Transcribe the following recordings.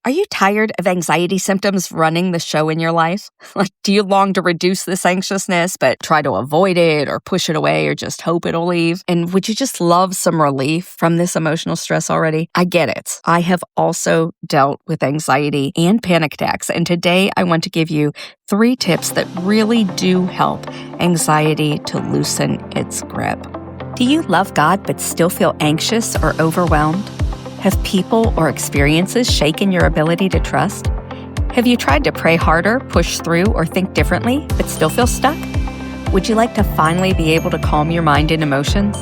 Are you tired of anxiety symptoms running the show in your life? Like, do you long to reduce this anxiousness, but try to avoid it or push it away or just hope it'll leave? And would you just love some relief from this emotional stress already? I get it. I have also dealt with anxiety and panic attacks. And today I want to give you 3 tips that really do help anxiety to loosen its grip. Do you love God but still feel anxious or overwhelmed? Have people or experiences shaken your ability to trust? Have you tried to pray harder, push through, or think differently, but still feel stuck? Would you like to finally be able to calm your mind and emotions?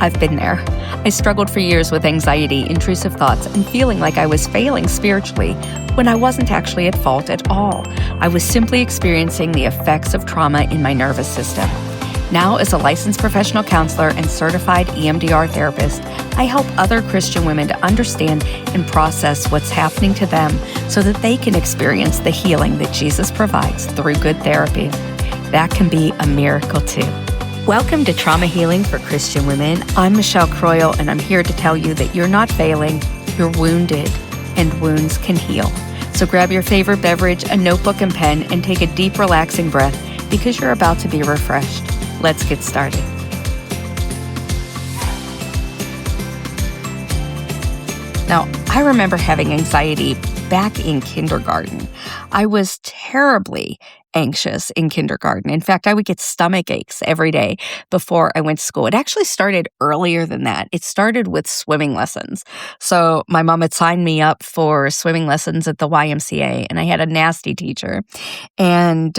I've been there. I struggled for years with anxiety, intrusive thoughts, and feeling like I was failing spiritually when I wasn't actually at fault at all. I was simply experiencing the effects of trauma in my nervous system. Now, as a licensed professional counselor and certified EMDR therapist, I help other Christian women to understand and process what's happening to them so that they can experience the healing that Jesus provides through good therapy. That can be a miracle too. Welcome to Trauma Healing for Christian Women. I'm Michelle Croyle, and I'm here to tell you that you're not failing, you're wounded, and wounds can heal. So grab your favorite beverage, a notebook and pen, and take a deep, relaxing breath because you're about to be refreshed. Let's get started. Now, I remember having anxiety back in kindergarten. I was terribly anxious in kindergarten. In fact, I would get stomach aches every day before I went to school. It actually started earlier than that. It started with swimming lessons. So my mom had signed me up for swimming lessons at the YMCA, and I had a nasty teacher. And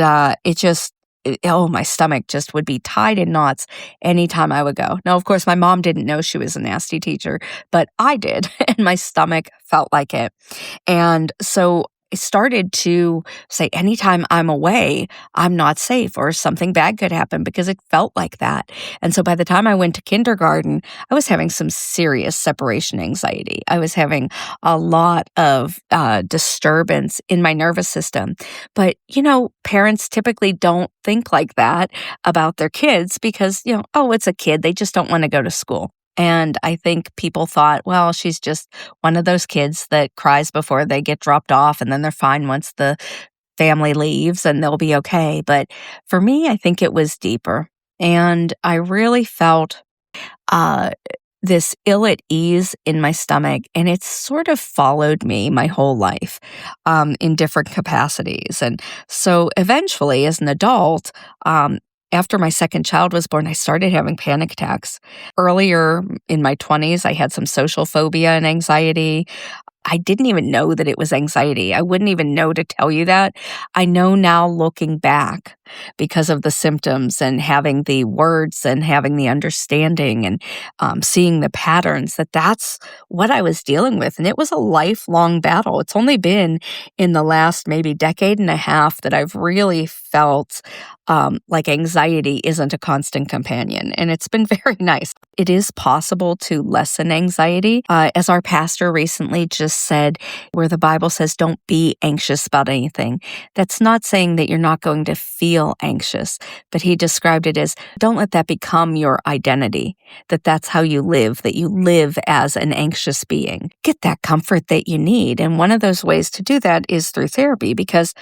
my stomach just would be tied in knots anytime I would go. Now, of course, my mom didn't know she was a nasty teacher, but I did, and my stomach felt like it. And so I started to say, anytime I'm away, I'm not safe or something bad could happen because it felt like that. And so by the time I went to kindergarten, I was having some serious separation anxiety. I was having a lot of disturbance in my nervous system. But, parents typically don't think like that about their kids because, it's a kid. They just don't want to go to school. And I think people thought, well, she's just one of those kids that cries before they get dropped off, and then they're fine once the family leaves and they'll be okay. But for me, I think it was deeper. And I really felt this ill at ease in my stomach, and it sort of followed me my whole life in different capacities. And so eventually, as an adult, after my second child was born, I started having panic attacks. Earlier in my 20s, I had some social phobia and anxiety. I didn't even know that it was anxiety. I wouldn't even know to tell you that. I know now looking back because of the symptoms and having the words and having the understanding and seeing the patterns that that's what I was dealing with. And it was a lifelong battle. It's only been in the last maybe decade and a half that I've really felt like anxiety isn't a constant companion. And it's been very nice. It is possible to lessen anxiety. As our pastor recently just said, where the Bible says, don't be anxious about anything. That's not saying that you're not going to feel anxious, but he described it as, don't let that become your identity, that's how you live, that you live as an anxious being. Get that comfort that you need. And one of those ways to do that is through therapy, because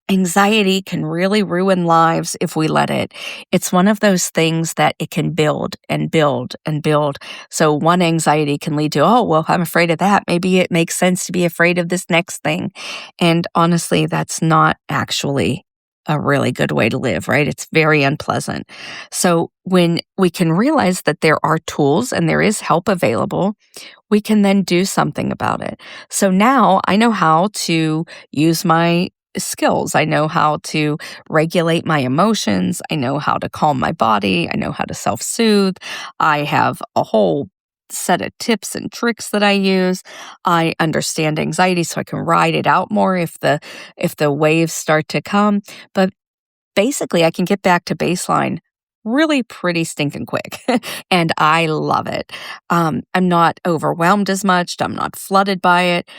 anxiety can really ruin lives if we let it. It's one of those things that it can build and build and build. So one anxiety can lead to, I'm afraid of that. Maybe it makes sense to be afraid of this next thing. And honestly, that's not actually a really good way to live, right? It's very unpleasant. So when we can realize that there are tools and there is help available, we can then do something about it. So now I know how to use my skills. I know how to regulate my emotions. I know how to calm my body. I know how to self-soothe. I have a whole set of tips and tricks that I use. I understand anxiety so I can ride it out more if the waves start to come. But basically, I can get back to baseline really pretty stinking quick. And I love it. I'm not overwhelmed as much. I'm not flooded by it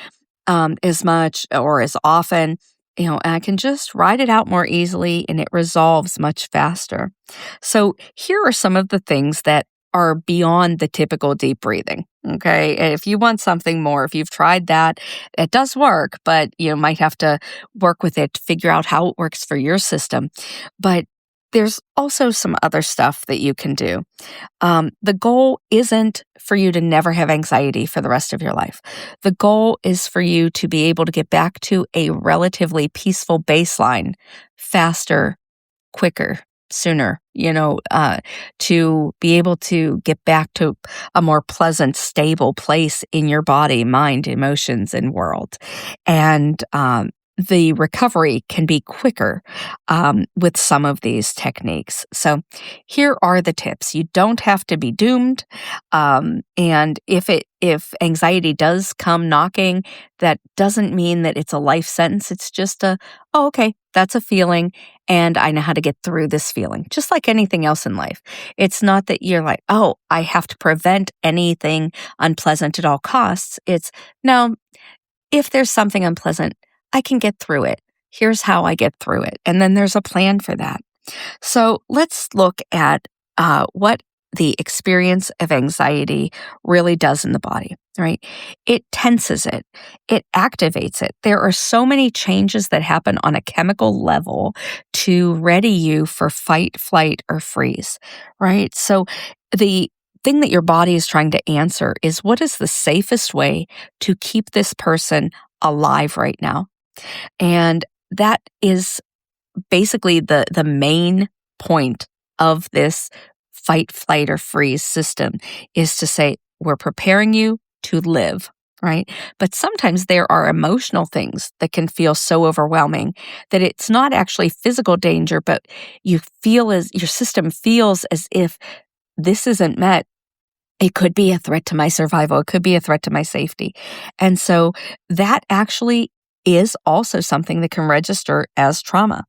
as much or as often. And I can just ride it out more easily and it resolves much faster. So here are some of the things that are beyond the typical deep breathing. Okay. If you want something more, if you've tried that, it does work, but you might have to work with it to figure out how it works for your system. But there's also some other stuff that you can do. The goal isn't for you to never have anxiety for the rest of your life. The goal is for you to be able to get back to a relatively peaceful baseline faster, quicker, sooner, to be able to get back to a more pleasant, stable place in your body, mind, emotions, and world. And the recovery can be quicker with some of these techniques. So, here are the tips. You don't have to be doomed, and if anxiety does come knocking, that doesn't mean that it's a life sentence. It's just oh, okay, that's a feeling, and I know how to get through this feeling, just like anything else in life. It's not that you're like, oh, I have to prevent anything unpleasant at all costs. It's no, if there's something unpleasant, I can get through it. Here's how I get through it. And then there's a plan for that. So let's look at what the experience of anxiety really does in the body, right? It tenses it, it activates it. There are so many changes that happen on a chemical level to ready you for fight, flight, or freeze, right? So the thing that your body is trying to answer is, what is the safest way to keep this person alive right now? And that is basically the main point of this fight, flight, or freeze system, is to say, we're preparing you to live, right? But sometimes there are emotional things that can feel so overwhelming that it's not actually physical danger, but you feel as your system feels as if this isn't met. It could be a threat to my survival. It could be a threat to my safety. And so that actually is also something that can register as trauma.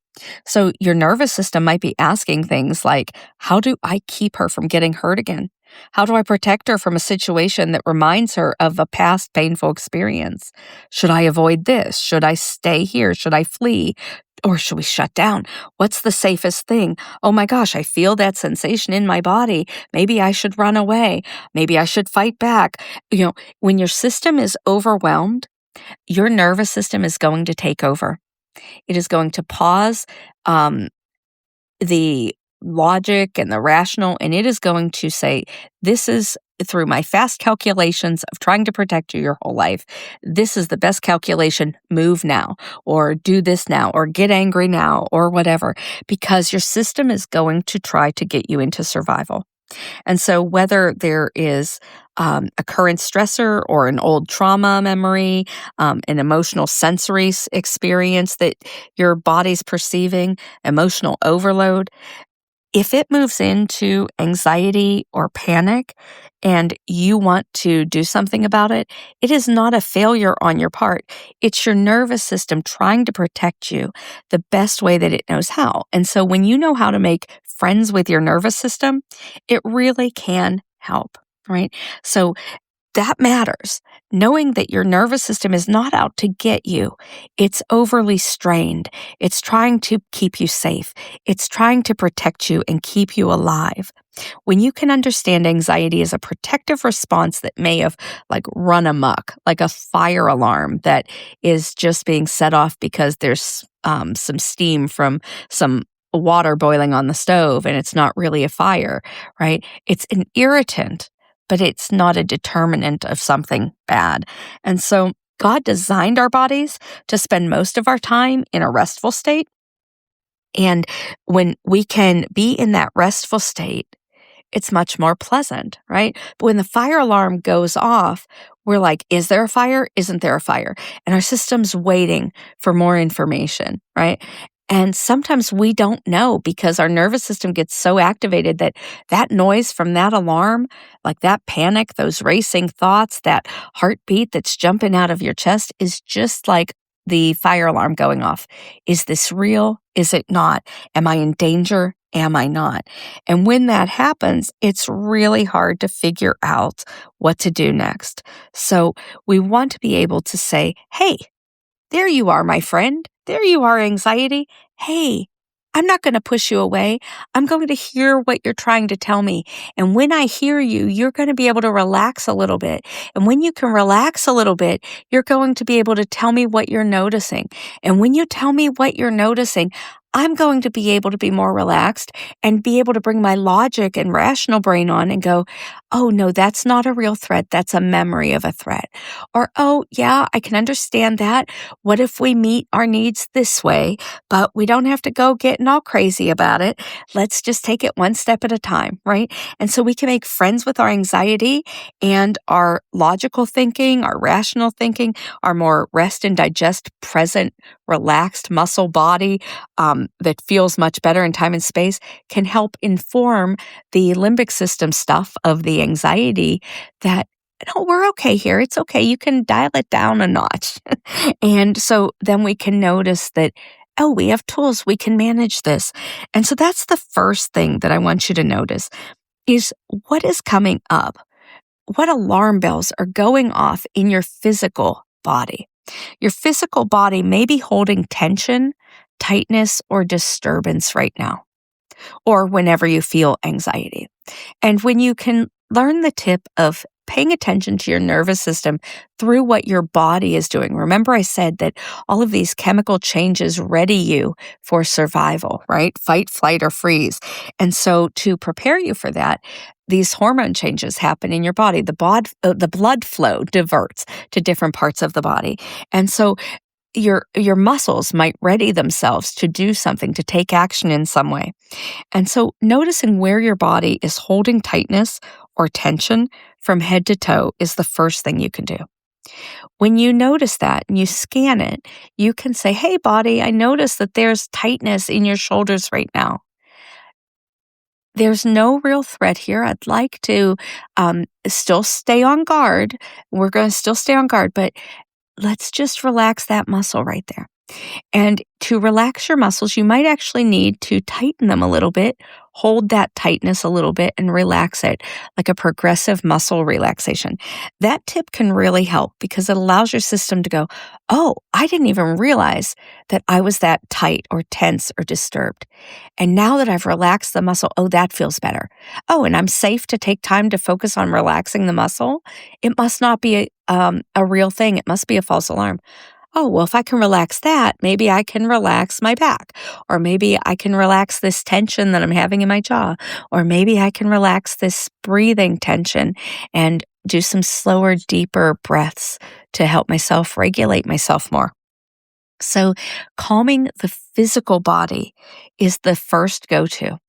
So your nervous system might be asking things like, how do I keep her from getting hurt again? How do I protect her from a situation that reminds her of a past painful experience? Should I avoid this? Should I stay here? Should I flee? Or should we shut down? What's the safest thing? Oh my gosh, I feel that sensation in my body. Maybe I should run away. Maybe I should fight back. When your system is overwhelmed, your nervous system is going to take over. It is going to pause the logic and the rational, and it is going to say, this is through my fast calculations of trying to protect you your whole life. This is the best calculation. Move now, or do this now, or get angry now, or whatever, because your system is going to try to get you into survival. And so whether there is a current stressor or an old trauma memory, an emotional sensory experience that your body's perceiving, emotional overload, if it moves into anxiety or panic and you want to do something about it, it is not a failure on your part. It's your nervous system trying to protect you the best way that it knows how. And so when you know how to make friends with your nervous system, it really can help, right? So that matters. Knowing that your nervous system is not out to get you. It's overly strained. It's trying to keep you safe. It's trying to protect you and keep you alive. When you can understand anxiety as a protective response that may have run amok, like a fire alarm that is just being set off because there's some steam from some water boiling on the stove and it's not really a fire, right? It's an irritant, but it's not a determinant of something bad. And so God designed our bodies to spend most of our time in a restful state. And when we can be in that restful state, it's much more pleasant, right? But when the fire alarm goes off, we're like, is there a fire? Isn't there a fire? And our system's waiting for more information, right? And sometimes we don't know because our nervous system gets so activated that that noise from that alarm, like that panic, those racing thoughts, that heartbeat that's jumping out of your chest is just like the fire alarm going off. Is this real? Is it not? Am I in danger? Am I not? And when that happens, it's really hard to figure out what to do next. So we want to be able to say, hey, there you are, my friend. There you are, anxiety. Hey, I'm not going to push you away. I'm going to hear what you're trying to tell me. And when I hear you, you're going to be able to relax a little bit. And when you can relax a little bit, you're going to be able to tell me what you're noticing. And when you tell me what you're noticing, I'm going to be able to be more relaxed and be able to bring my logic and rational brain on and go, oh, no, that's not a real threat. That's a memory of a threat. Or, oh, yeah, I can understand that. What if we meet our needs this way, but we don't have to go getting all crazy about it. Let's just take it one step at a time, right? And so we can make friends with our anxiety and our logical thinking, our rational thinking, our more rest and digest, present, relaxed muscle body that feels much better in time and space can help inform the limbic system stuff of the anxiety that, no, we're okay here. It's okay. You can dial it down a notch. And so then we can notice that, oh, we have tools. We can manage this. And so that's the first thing that I want you to notice is what is coming up. What alarm bells are going off in your physical body? Your physical body may be holding tension, tightness, or disturbance right now, or whenever you feel anxiety. And when you can learn the tip of paying attention to your nervous system through what your body is doing. Remember I said that all of these chemical changes ready you for survival, right? Fight, flight, or freeze. And so to prepare you for that, these hormone changes happen in your body. The blood flow diverts to different parts of the body. And so your muscles might ready themselves to do something, to take action in some way. And so noticing where your body is holding tightness or tension from head to toe is the first thing you can do. When you notice that and you scan it, you can say, hey, body, I notice that there's tightness in your shoulders right now. There's no real threat here. I'd like to still stay on guard. We're going to still stay on guard, but let's just relax that muscle right there. And to relax your muscles, you might actually need to tighten them a little bit, hold that tightness a little bit, and relax it like a progressive muscle relaxation. That tip can really help because it allows your system to go, oh, I didn't even realize that I was that tight or tense or disturbed. And now that I've relaxed the muscle, oh, that feels better. Oh, and I'm safe to take time to focus on relaxing the muscle. It must not be a real thing. It must be a false alarm. Oh, well, if I can relax that, maybe I can relax my back, or maybe I can relax this tension that I'm having in my jaw, or maybe I can relax this breathing tension and do some slower, deeper breaths to help myself regulate myself more. So calming the physical body is the first go-to.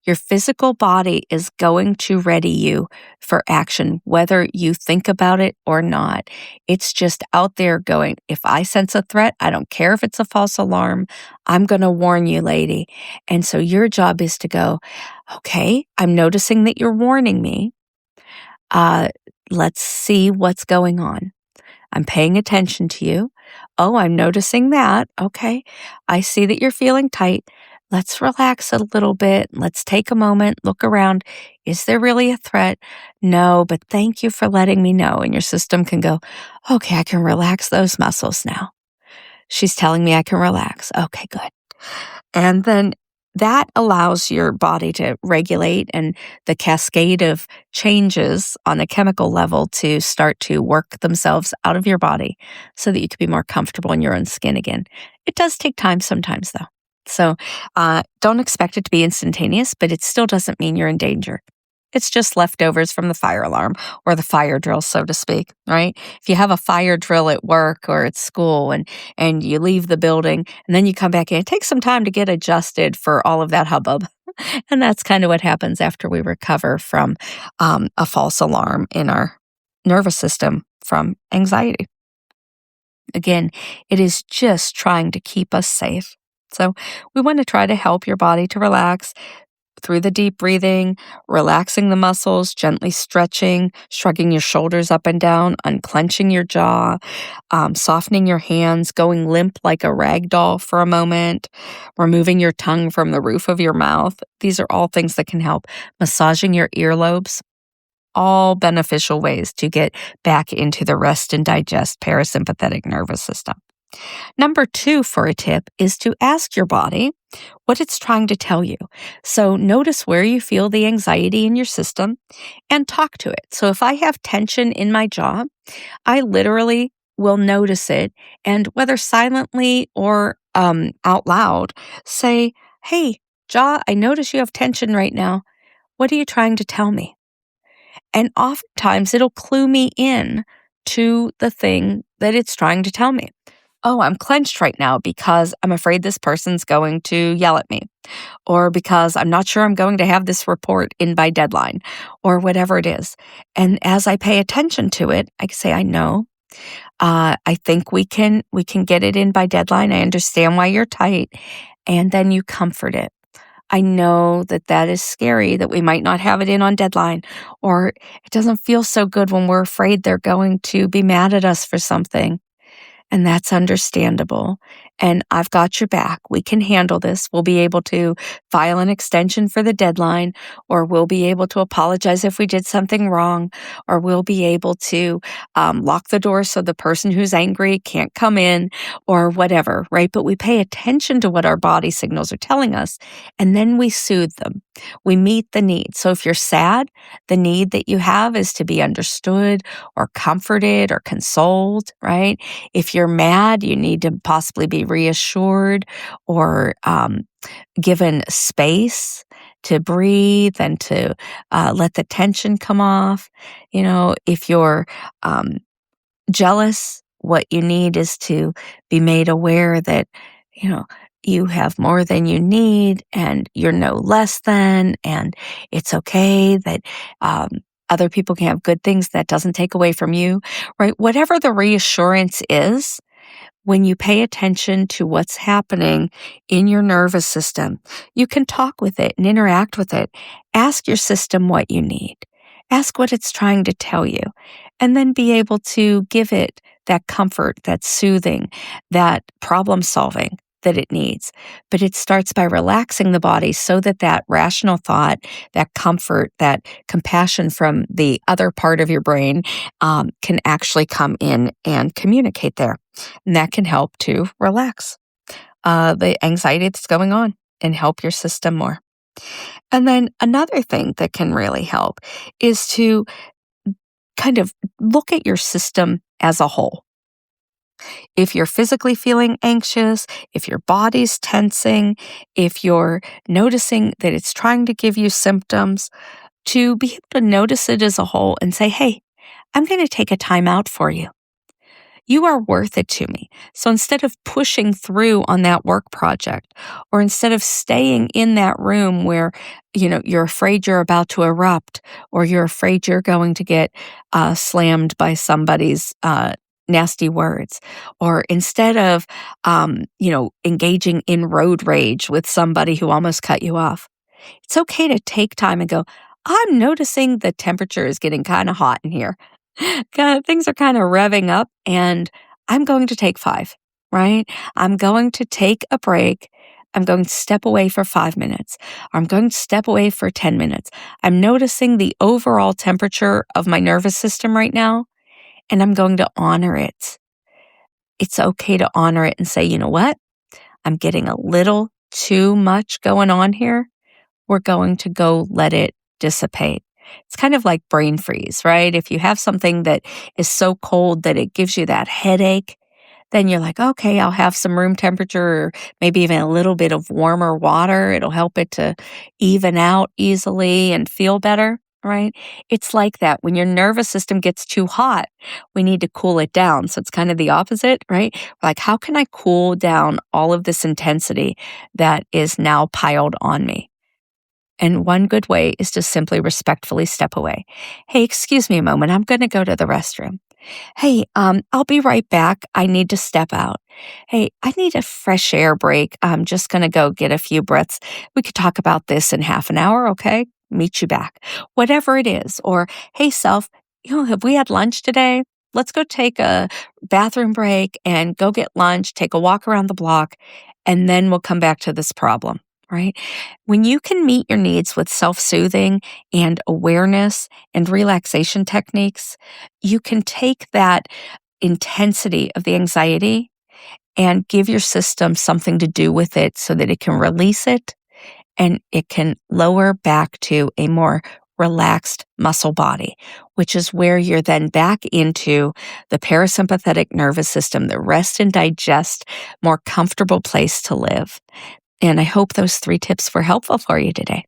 Your physical body is going to ready you for action, whether you think about it or not. It's just out there going, if I sense a threat, I don't care if it's a false alarm, I'm going to warn you, lady. And so your job is to go, okay, I'm noticing that you're warning me. Let's see what's going on. I'm paying attention to you. Oh, I'm noticing that. Okay. I see that you're feeling tight. Let's relax a little bit. Let's take a moment, look around. Is there really a threat? No, but thank you for letting me know. And your system can go, okay, I can relax those muscles now. She's telling me I can relax. Okay, good. And then that allows your body to regulate and the cascade of changes on a chemical level to start to work themselves out of your body so that you can be more comfortable in your own skin again. It does take time sometimes, though. So don't expect it to be instantaneous, but it still doesn't mean you're in danger. It's just leftovers from the fire alarm or the fire drill, so to speak, right? If you have a fire drill at work or at school and you leave the building and then you come back in, it takes some time to get adjusted for all of that hubbub. And that's kind of what happens after we recover from a false alarm in our nervous system from anxiety. Again, it is just trying to keep us safe. So we want to try to help your body to relax through the deep breathing, relaxing the muscles, gently stretching, shrugging your shoulders up and down, unclenching your jaw, softening your hands, going limp like a rag doll for a moment, removing your tongue from the roof of your mouth. These are all things that can help. Massaging your earlobes, all beneficial ways to get back into the rest and digest parasympathetic nervous system. Number 2 for a tip is to ask your body, what it's trying to tell you. So notice where you feel the anxiety in your system and talk to it. So if I have tension in my jaw, I literally will notice it and whether silently or out loud, say, "Hey, jaw, I notice you have tension right now. What are you trying to tell me?" And oftentimes it'll clue me in to the thing that it's trying to tell me. Oh, I'm clenched right now because I'm afraid this person's going to yell at me, or because I'm not sure I'm going to have this report in by deadline, or whatever it is. And as I pay attention to it, I can say, I know. I think we can get it in by deadline. I understand why you're tight. And then you comfort it. I know that that is scary, that we might not have it in on deadline, or it doesn't feel so good when we're afraid they're going to be mad at us for something. And that's understandable. And I've got your back. We can handle this. We'll be able to file an extension for the deadline, or we'll be able to apologize if we did something wrong, or we'll be able to lock the door so the person who's angry can't come in, or whatever, right? But we pay attention to what our body signals are telling us, and then we soothe them. We meet the need. So if you're sad, the need that you have is to be understood or comforted or consoled, right? If you're mad, you need to possibly be reassured or given space to breathe and to let the tension come off. If you're jealous, what you need is to be made aware that, you know, you have more than you need and you're no less than, and it's okay that other people can have good things. That doesn't take away from you, right? Whatever the reassurance is, when you pay attention to what's happening in your nervous system, you can talk with it and interact with it. Ask your system what you need. Ask what it's trying to tell you, and then be able to give it that comfort, that soothing, that problem solving that it needs. But it starts by relaxing the body so that that rational thought, that comfort, that compassion from the other part of your brain can actually come in and communicate there. And that can help to relax the anxiety that's going on and help your system more. And then another thing that can really help is to kind of look at your system as a whole. If you're physically feeling anxious, if your body's tensing, if you're noticing that it's trying to give you symptoms, to be able to notice it as a whole and say, hey, I'm going to take a time out for you. You are worth it to me. So instead of pushing through on that work project, or instead of staying in that room where, you're afraid you're about to erupt, or you're afraid you're going to get slammed by somebody's nasty words, or instead of, engaging in road rage with somebody who almost cut you off, it's okay to take time and go, I'm noticing the temperature is getting kind of hot in here. Things are kind of revving up, and I'm going to take 5, right? I'm going to take a break. I'm going to step away for 5 minutes. Or I'm going to step away for 10 minutes. I'm noticing the overall temperature of my nervous system right now, and I'm going to honor it. It's okay to honor it and say, you know what? I'm getting a little too much going on here. We're going to go let it dissipate. It's kind of like brain freeze, right? If you have something that is so cold that it gives you that headache, then you're like, okay, I'll have some room temperature or maybe even a little bit of warmer water. It'll help it to even out easily and feel better, right? It's like that. When your nervous system gets too hot, we need to cool it down. So it's kind of the opposite, right? Like, how can I cool down all of this intensity that is now piled on me? And one good way is to simply respectfully step away. Hey, excuse me a moment. I'm going to go to the restroom. Hey, I'll be right back. I need to step out. Hey, I need a fresh air break. I'm just going to go get a few breaths. We could talk about this in half an hour, okay? Meet you back. Whatever it is. Or, hey, self, have we had lunch today? Let's go take a bathroom break and go get lunch, take a walk around the block, and then we'll come back to this problem, right? When you can meet your needs with self-soothing and awareness and relaxation techniques, you can take that intensity of the anxiety and give your system something to do with it so that it can release it and it can lower back to a more relaxed muscle body, which is where you're then back into the parasympathetic nervous system, the rest and digest, more comfortable place to live. And I hope those 3 tips were helpful for you today.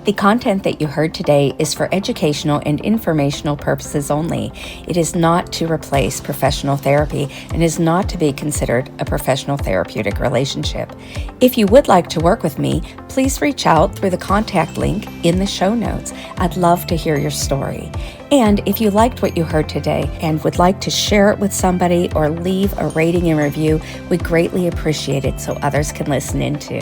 The content that you heard today is for educational and informational purposes only. It is not to replace professional therapy and is not to be considered a professional therapeutic relationship. If you would like to work with me, please reach out through the contact link in the show notes. I'd love to hear your story. And if you liked what you heard today and would like to share it with somebody or leave a rating and review, we greatly appreciate it so others can listen in too.